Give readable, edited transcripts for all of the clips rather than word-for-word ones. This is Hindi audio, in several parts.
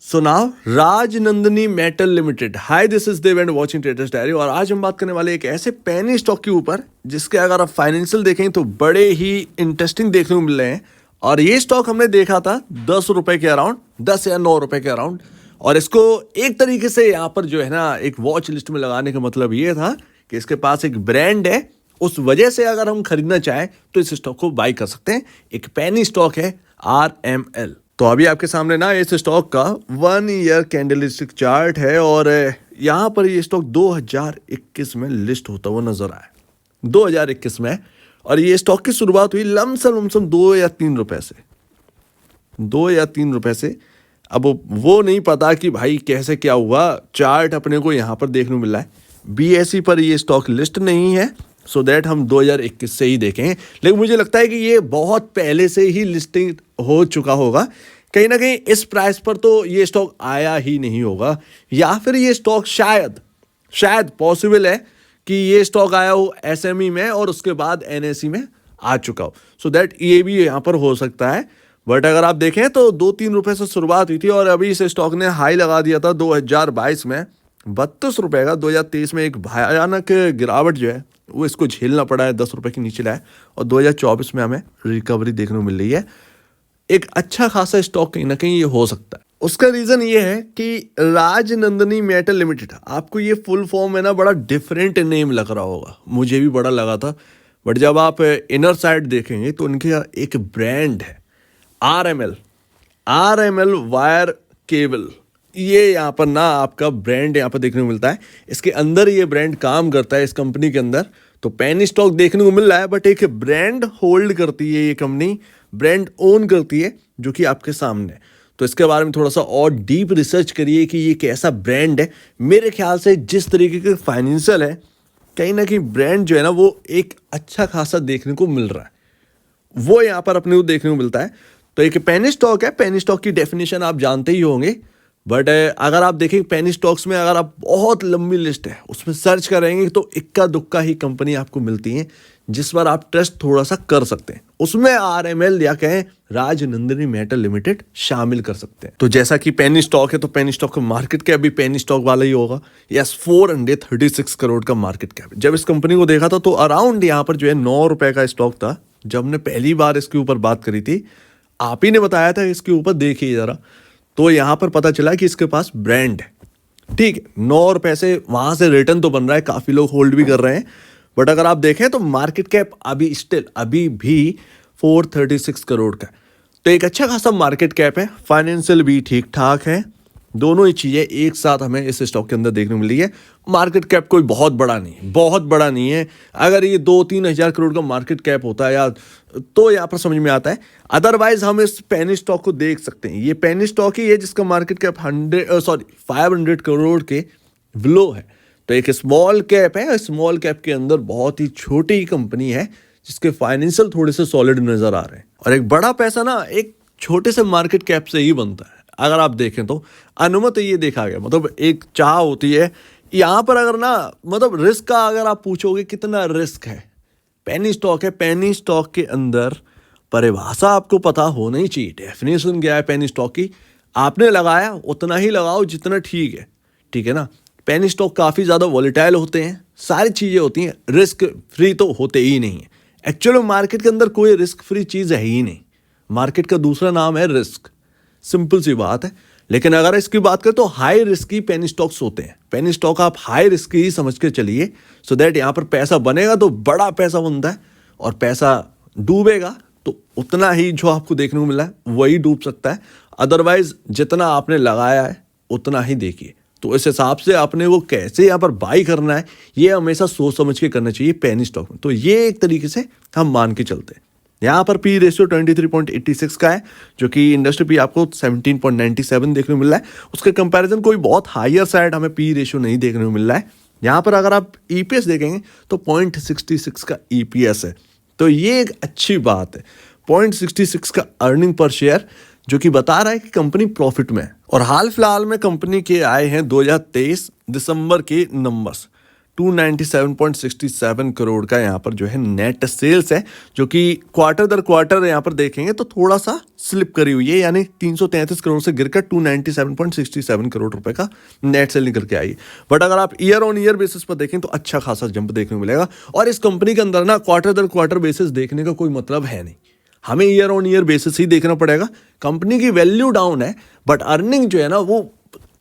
So now Rajnandini metal limited. Hi, this is Dev and watching traders diary. और आज हम बात करने वाले एक ऐसे पेनी स्टॉक के ऊपर जिसके अगर आप फाइनेंशियल देखें तो बड़े ही इंटरेस्टिंग देखने को मिल रहे हैं। और ये स्टॉक हमने देखा था 10 रुपए के अराउंड, 10 या 9 रुपए के अराउंड। और इसको एक तरीके से यहाँ पर जो है ना एक वॉच लिस्ट में लगाने का मतलब ये था कि इसके पास एक ब्रांड है, उस वजह से अगर हम खरीदना चाहें तो इस स्टॉक को बाई कर सकते हैं। एक पेनी स्टॉक है RML। तो अभी आपके सामने ना इस स्टॉक का 1 ईयर कैंडलस्टिक चार्ट है और यहाँ पर ये स्टॉक 2021 में लिस्ट होता हुआ नजर आया, 2021 में। और ये स्टॉक की शुरुआत हुई लमसम 2 या 3 रुपए से, 2 या 3 रुपए से। अब वो नहीं पता कि भाई कैसे क्या हुआ, चार्ट अपने को यहाँ पर देखने को मिला है। BSE पर ये स्टॉक लिस्ट नहीं है, सो दैट हम 2021 से ही देखें। लेकिन मुझे लगता है कि ये बहुत पहले से ही लिस्टिंग हो चुका होगा। कहीं ना कहीं इस प्राइस पर तो ये स्टॉक आया ही नहीं होगा, या फिर ये स्टॉक शायद पॉसिबल है कि ये स्टॉक आया हो SME में और उसके बाद NSE में आ चुका हो। सो दैट ये भी यहाँ पर हो सकता है। बट अगर आप देखें तो 2-3 रुपए से शुरुआत हुई थी और अभी इस स्टॉक ने हाई लगा दिया था 2022 में 32 रुपए का। 2023 में एक भयानक गिरावट जो है वो इसको झेलना पड़ा है, 10 रुपए के नीचे लाया। और 2024 में हमें रिकवरी देखने को मिल रही है। एक अच्छा खासा स्टॉक कहीं ना कहीं ये हो सकता है। उसका रीजन ये है कि राजनंदिनी मेटल लिमिटेड, आपको ये फुल फॉर्म है ना बड़ा डिफरेंट नेम लग रहा होगा, मुझे भी बड़ा लगा था। बट जब आप इनर साइड देखेंगे तो उनके एक ब्रांड है RML वायर केबल। ये यहाँ पर ना आपका ब्रांड यहाँ पर देखने को मिलता है। इसके अंदर ये ब्रांड काम करता है, इस कंपनी के अंदर। तो पेनी स्टॉक देखने को मिल रहा है, बट एक ब्रांड होल्ड करती है ये कंपनी, ब्रांड ओन करती है, जो कि आपके सामने है। तो इसके बारे में थोड़ा सा और डीप रिसर्च करिए कि ये कैसा ब्रांड है। मेरे ख्याल से जिस तरीके के फाइनेंशियल है, कहीं ना कहीं ब्रांड जो है ना वो एक अच्छा खासा देखने को मिल रहा है, वो यहाँ पर अपने को देखने को मिलता है। तो एक पेनी स्टॉक है। पेनी स्टॉक की डेफिनेशन आप जानते ही होंगे। बट अगर आप देखें पेनी स्टॉक्स में, अगर आप बहुत लंबी लिस्ट है उसमें सर्च करेंगे तो इक्का दुक्का ही कंपनी आपको मिलती है जिस पर आप ट्रस्ट थोड़ा सा कर सकते हैं। उसमें RML या कहें राजनंदिनी मेटल लिमिटेड शामिल कर सकते हैं। तो जैसा कि पेनी स्टॉक है तो पेनी स्टॉक का मार्केट कैप भी पेनी स्टॉक वाला ही होगा। यस, 436 करोड़ का मार्केट कैप। जब इस कंपनी को देखा था तो अराउंड यहाँ पर जो है 9 रुपए का स्टॉक था। जब हमने पहली बार इसके ऊपर बात करी थी, आप ही ने बताया था इसके ऊपर देखिए जरा, तो यहाँ पर पता चला कि इसके पास ब्रांड है। ठीक है, 9 रुपए से वहां से रिटर्न तो बन रहा है, काफी लोग होल्ड भी कर रहे हैं। बट अगर आप देखें तो मार्केट कैप अभी भी 436 करोड़ का। तो एक अच्छा खासा मार्केट कैप है, फाइनेंशियल भी ठीक ठाक है। दोनों ही चीजें एक साथ हमें इस स्टॉक के अंदर देखने को मिली है। मार्केट कैप कोई बहुत बड़ा नहीं है। अगर ये 2-3 हजार करोड़ का मार्केट कैप होता है यार, तो यहाँ पर समझ में आता है। अदरवाइज हम इस पेनी स्टॉक को देख सकते हैं। ये पेनी स्टॉक ही है जिसका मार्केट कैप 500 करोड़ के बिलो है। तो एक स्मॉल कैप है, स्मॉल कैप के अंदर बहुत ही छोटी कंपनी है जिसके फाइनेंशियल थोड़े से सॉलिड नजर आ रहे हैं। और एक बड़ा पैसा ना एक छोटे से मार्केट कैप से ही बनता है। अगर आप देखें तो अनुमति ये देखा गया, मतलब एक चाह होती है यहाँ पर। अगर ना मतलब रिस्क का अगर आप पूछोगे कितना रिस्क है, पेनी स्टॉक है, पेनी स्टॉक के अंदर परिभाषा आपको पता होना ही चाहिए। डेफिनेशन क्या है पेनी स्टॉक की, आपने लगाया उतना ही लगाओ जितना ठीक है ना। पेनी स्टॉक काफ़ी ज़्यादा वॉलेटाइल होते हैं, सारी चीज़ें होती हैं, रिस्क फ्री तो होते ही नहीं है। एक्चुअली मार्केट के अंदर कोई रिस्क फ्री चीज़ है ही नहीं। मार्केट का दूसरा नाम है रिस्क, सिंपल सी बात है। लेकिन अगर इसकी बात करें तो हाई रिस्क की पेनी स्टॉक्स होते हैं। पेनी स्टॉक आप हाई रिस्क ही समझ के चलिए, सो दैट यहाँ पर पैसा बनेगा तो बड़ा पैसा बनता है, और पैसा डूबेगा तो उतना ही जो आपको देखने को मिला है वही डूब सकता है। अदरवाइज जितना आपने लगाया है उतना ही देखिए। तो इस हिसाब से आपने वो कैसे यहाँ पर बाई करना है, ये हमेशा सोच समझ के करना चाहिए पेनी स्टॉक में। तो ये एक तरीके से हम मान के चलते हैं। यहाँ पर P रेशियो 23.86 का है, जो कि इंडस्ट्री P आपको 17.97 देखने को मिल रहा है। उसके कंपैरिजन कोई बहुत हायर साइड हमें P रेशियो नहीं देखने को मिल रहा है। यहाँ पर अगर आप EPS देखेंगे तो 0.66 का EPS है, तो ये एक अच्छी बात है। 0.66 का अर्निंग पर शेयर, जो कि बता रहा है कि कंपनी प्रॉफिट में है। और हाल फिलहाल में कंपनी के आए हैं 2023 दिसंबर के नंबर्स। 297.67 करोड़ का यहाँ पर जो है नेट सेल्स है, जो कि क्वार्टर दर क्वार्टर यहाँ पर देखेंगे तो थोड़ा सा स्लिप करी हुई है, यानी 333 करोड़ से गिरकर 297.67 करोड़ रुपए का नेट सेल निकल के आई। बट अगर आप ईयर ऑन ईयर बेसिस पर देखें तो अच्छा खासा जंप देखने को मिलेगा। और इस कंपनी के अंदर ना क्वार्टर दर क्वार्टर बेसिस देखने का कोई मतलब है नहीं, हमें ईयर ऑन ईयर बेसिस ही देखना पड़ेगा। कंपनी की वैल्यू डाउन है बट अर्निंग जो है ना वो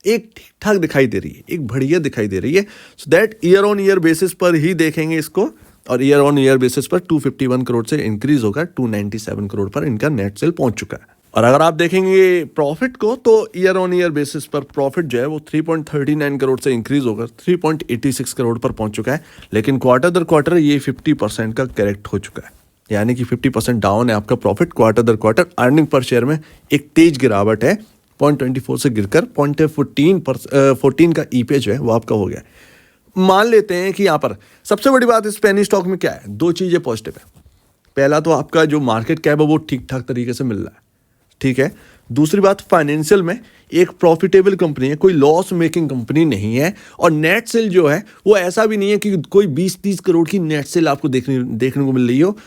एक ठीक ठाक दिखाई दे रही है, एक बढ़िया दिखाई दे रही है। So that year on year basis पर ही देखेंगे इसको, और ईयर ऑन ईयर बेसिस पर 251 करोड़ से इंक्रीज होकर 297 करोड़ पर इनका नेट सेल पहुंच चुका है। और अगर आप देखेंगे प्रॉफिट को तो ईयर ऑन ईयर बेसिस पर प्रॉफिट जो है वो 3.39 करोड़ से इंक्रीज होकर 3.86 करोड़ पर पहुंच चुका है। लेकिन क्वार्टर दर क्वार्टर ये 50% का करेक्ट हो चुका है, यानी कि 50% डाउन है आपका प्रॉफिट क्वार्टर दर क्वार्टर। अर्निंग पर शेयर में एक तेज गिरावट है, 0.24 से गिरकर 0.14 का ईपीएस जो है वो आपका हो गया। मान लेते हैं कि यहाँ पर सबसे बड़ी बात इस पेनी स्टॉक में क्या है, दो चीज़ें पॉजिटिव है। पहला तो आपका जो मार्केट कैप है वो ठीक ठाक तरीके से मिल रहा है, ठीक है। दूसरी बात, फाइनेंशियल में एक प्रॉफिटेबल कंपनी है, कोई लॉस मेकिंग कंपनी नहीं है। और नेट सेल जो है वो ऐसा भी नहीं है कि कोई 20-30 करोड़ की नेट सेल आपको देखने को मिल रही हो।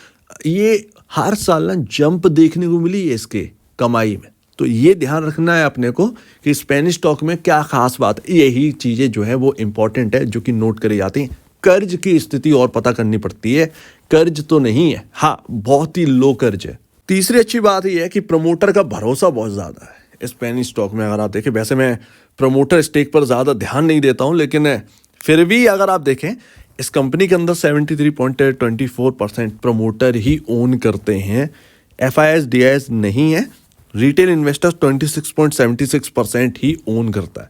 ये हर साल ना जंप देखने को मिली है इसके कमाई में। तो ये ध्यान रखना है अपने को कि स्पेनिश स्टॉक में क्या खास बात है। यही चीज़ें जो है वो इंपॉर्टेंट है जो कि नोट करी जाती हैं। कर्ज की स्थिति और पता करनी पड़ती है, कर्ज तो नहीं है, हाँ बहुत ही लो कर्ज है। तीसरी अच्छी बात यह है कि प्रमोटर का भरोसा बहुत ज़्यादा है स्पेनिश स्टॉक में। अगर आप देखें, वैसे मैं प्रमोटर स्टेक पर ज़्यादा ध्यान नहीं देता हूँ, लेकिन फिर भी अगर आप देखें इस कंपनी के अंदर 73.24% प्रमोटर ही ओन करते हैं, FIS DIS नहीं है। रिटेल इन्वेस्टर्स 26.76% ही ओन करता है।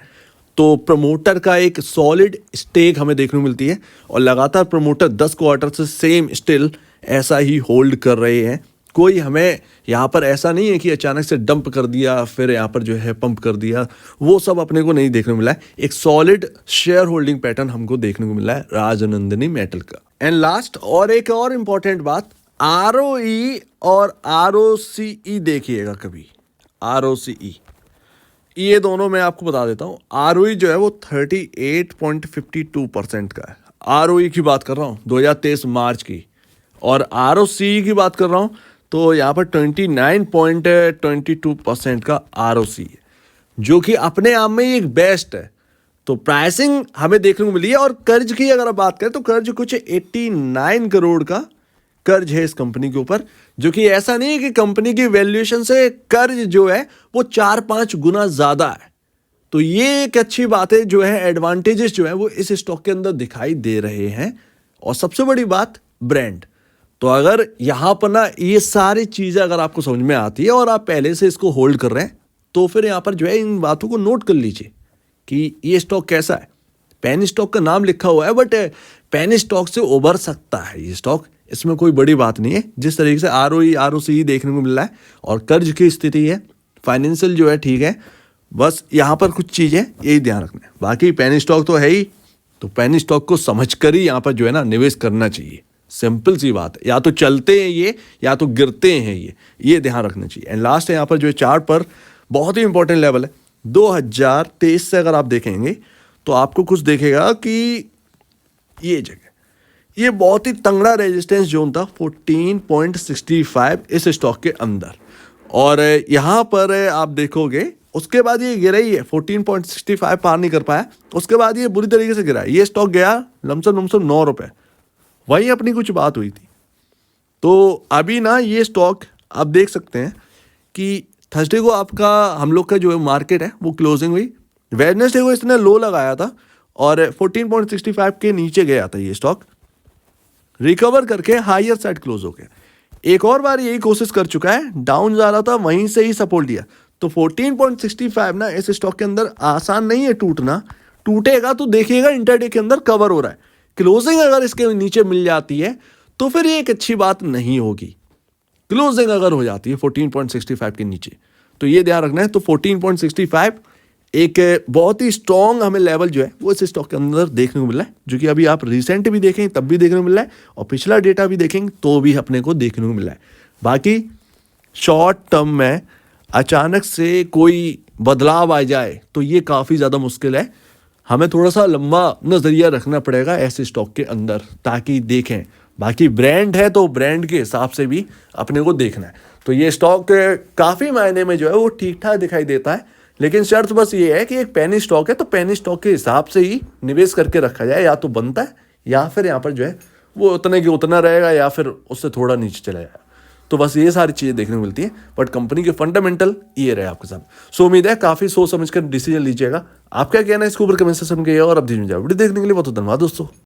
तो प्रमोटर का एक सॉलिड स्टेक हमें देखने को मिलती है, और लगातार प्रमोटर 10 क्वार्टर से सेम स्टिल ऐसा ही होल्ड कर रहे हैं। कोई हमें यहाँ पर ऐसा नहीं है कि अचानक से डंप कर दिया फिर यहाँ पर जो है पंप कर दिया, वो सब अपने को नहीं देखने को मिला है। एक सॉलिड शेयर होल्डिंग पैटर्न हमको देखने को मिला है राजनंदिनी मेटल का। एंड लास्ट और एक और इम्पॉर्टेंट बात, ROE और ROCE देखिएगा कभी। ROCE ये दोनों मैं आपको बता देता हूँ। ROE जो है वो 38.52% का है। ROE की बात कर रहा हूँ 2023 मार्च की, और ROCE की बात कर रहा हूँ तो यहाँ पर 29.22% का ROCE है, जो कि अपने आप में एक बेस्ट है। तो प्राइसिंग हमें देखने को मिली है। और कर्ज की अगर आप बात करें तो कर्ज कुछ 89 करोड़ का कर्ज है इस कंपनी के ऊपर, जो कि ऐसा नहीं है कि कंपनी की वैल्यूएशन से कर्ज जो है वो 4-5 गुना ज़्यादा है। तो ये एक अच्छी बात है, जो है एडवांटेजेस जो है वो इस स्टॉक के अंदर दिखाई दे रहे हैं। और सबसे बड़ी बात, ब्रांड। तो अगर यहाँ पर ना ये सारी चीज़ें अगर आपको समझ में आती है और आप पहले से इसको होल्ड कर रहे हैं, तो फिर यहाँ पर जो है इन बातों को नोट कर लीजिए कि ये स्टॉक कैसा है। पेनी स्टॉक का नाम लिखा हुआ है, बट पेनी स्टॉक से उभर सकता है ये स्टॉक, इसमें कोई बड़ी बात नहीं है। जिस तरीके से ROE ROCE देखने को मिल रहा है और कर्ज की स्थिति है, फाइनेंशियल जो है ठीक है, बस यहाँ पर कुछ चीज़ें यही ध्यान रखना है। बाकी पेनी स्टॉक तो है ही, तो पेनी स्टॉक को समझकर ही यहाँ पर जो है ना निवेश करना चाहिए। सिंपल सी बात है, या तो चलते हैं ये या तो गिरते हैं ये ध्यान रखना चाहिए। एंड लास्ट है यहाँ पर जो चार्ट पर बहुत ही इंपॉर्टेंट लेवल है 2023 से अगर आप देखेंगे तो आपको कुछ देखेगा कि ये जगह, ये बहुत ही तंगड़ा रेजिस्टेंस जोन था 14.65 इस स्टॉक के अंदर। और यहाँ पर आप देखोगे उसके बाद ये गिरा ही है, 14.65 पार नहीं कर पाया। उसके बाद ये बुरी तरीके से गिरा, ये स्टॉक गया लमसम 9 रुपये, वही अपनी कुछ बात हुई थी। तो अभी ना ये स्टॉक आप देख सकते हैं कि थर्सडे को आपका हम लोग का जो मार्केट है वो क्लोजिंग हुई, वेडनेसडे को इसने लो लगाया था और 14.65 के नीचे गया था ये स्टॉक, रिकवर करके हायर साइड क्लोज हो गया। एक और बार यही कोशिश कर चुका है, डाउन जा रहा था वहीं से ही सपोर्ट दिया। तो 14.65 ना इस स्टॉक के अंदर आसान नहीं है टूटना, टूटेगा तो देखिएगा इंटरडे के अंदर कवर हो रहा है। क्लोजिंग अगर इसके नीचे मिल जाती है तो फिर ये एक अच्छी बात नहीं होगी। क्लोजिंग अगर हो जाती है 14.65 के नीचे तो ये ध्यान रखना है। तो 14.65 एक बहुत ही स्ट्रॉन्ग हमें लेवल जो है वो इस स्टॉक के अंदर देखने को मिल रहा है, जो कि अभी आप रिसेंट भी देखें तब भी देखने को मिल रहा है और पिछला डेटा भी देखेंगे तो भी अपने को देखने को मिल रहा है। बाकी शॉर्ट टर्म में अचानक से कोई बदलाव आ जाए तो ये काफ़ी ज़्यादा मुश्किल है। हमें थोड़ा सा लंबा नज़रिया रखना पड़ेगा ऐसे स्टॉक के अंदर, ताकि देखें। बाकी ब्रांड है तो ब्रांड के हिसाब से भी अपने को देखना है। तो ये स्टॉक काफ़ी मायने में जो है वो ठीक ठाक दिखाई देता है, लेकिन शर्त बस ये है कि एक पेनी स्टॉक है तो पेनी स्टॉक के हिसाब से ही निवेश करके रखा जाए, या तो बनता है या फिर यहाँ पर जो है वो उतने की उतना रहेगा या फिर उससे थोड़ा नीचे चला जाएगा। तो बस ये सारी चीज़ें देखने को मिलती है, बट कंपनी के फंडामेंटल ये रहे आपके साथ। सो उम्मीद है काफ़ी सोच समझ कर डिसीजन लीजिएगा। आप क्या कहना है इसके ऊपर कमेंट सेक्शन में, और अब वीडियो देखने के लिए बहुत धन्यवाद दोस्तों।